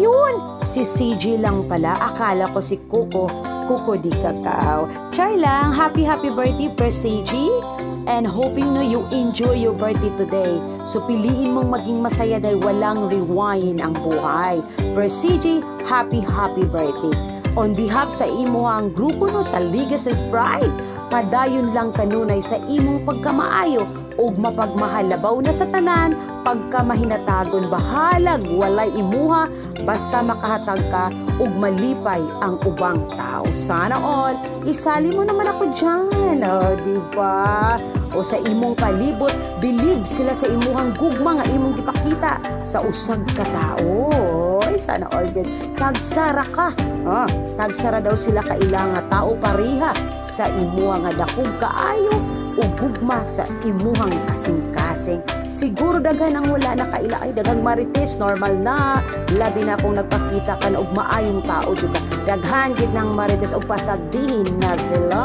Ayun! Si CJ lang pala. Akala ko si Coco di Cacao. Char lang. Happy birthday, per CJ. And hoping no you enjoy your birthday today. So piliin mong maging masaya dahil walang rewind ang buhay. Per CJ, happy birthday. On behalf sa imuhang grupo no sa Liga's Pride, padayon lang kanunay sa imong pagkamaayo ug mapagmahal labaw na sa tanan, pagka mahinatagon bahalag walay imuha basta makahatag ka ug malipay ang ubang tao. Sana all isali mo naman ako diyan, di ba? O sa imong palibot, believe sila sa imuhang gugma nga imong gipakita sa usag ka tao. Ay, sana all good. Tagsara ka. Tagsara daw sila kaila nga tao pariha sa imuha nga dakog kaayo ug gugma sa imuhang kasing-kasing. Siguro daghan ang wala na kaila ay daghang marites, normal na. Labi na kung nagpakita ka na ug maayong tao juga. Daghan gid nang marites ug pasagdihin na sila.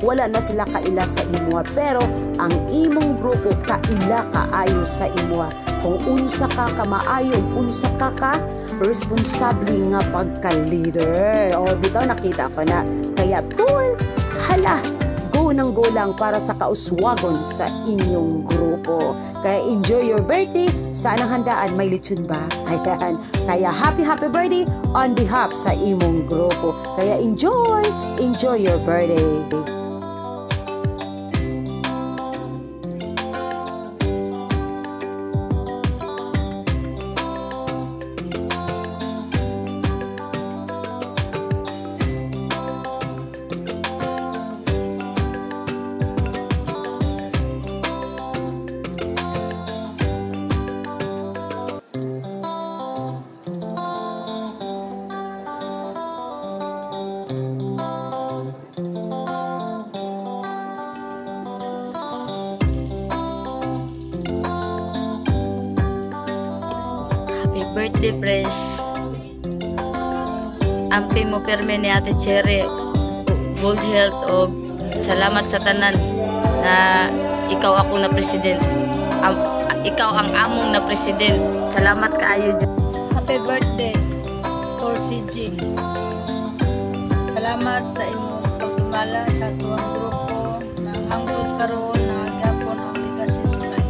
Wala na sila kaila sa imuha, pero ang imong grupo kaila kaayo sa imuha. Kung unsa ka kamaayo, unsa ka responsable nga pagka-leader. O bitaw nakita ko na. Kaya tol, hala, go ng go lang para sa kauswagon sa inyong grupo. Kaya enjoy your birthday. Saan ang handaan? May lechon ba? Ayan. Kaya happy birthday on behalf sa imong grupo. Kaya enjoy your birthday. Birthday press. Ampi mo perme ni Ate Cherry, good health o salamat sa tanan na ikaw ako na president. Ikaw ang among na president. Salamat kaayo dyan. Happy birthday for CJ. Salamat sa imong pagtumala sa tuwang grupo na hangtod karon na gapon ang Liga's Pride.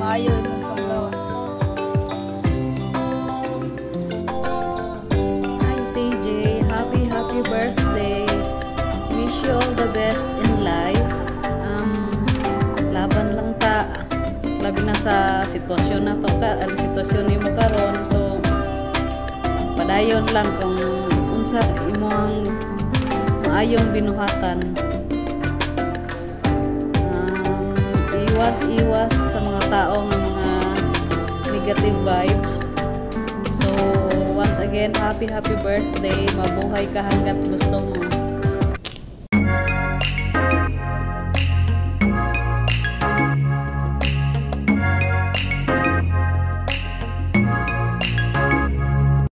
Maayo imong paglawas. Hi CJ, happy birthday. Wish you all the best in life. Laban lang ta. Labi na sa sitwasyon na to ka, sitwasyon nimo karon. So padayon lang kung unsa imong maayong binuhatan. Iwas sa mga tao ng mga negative vibes. So once again, happy birthday. Mabuhay ka hanggat gusto mo.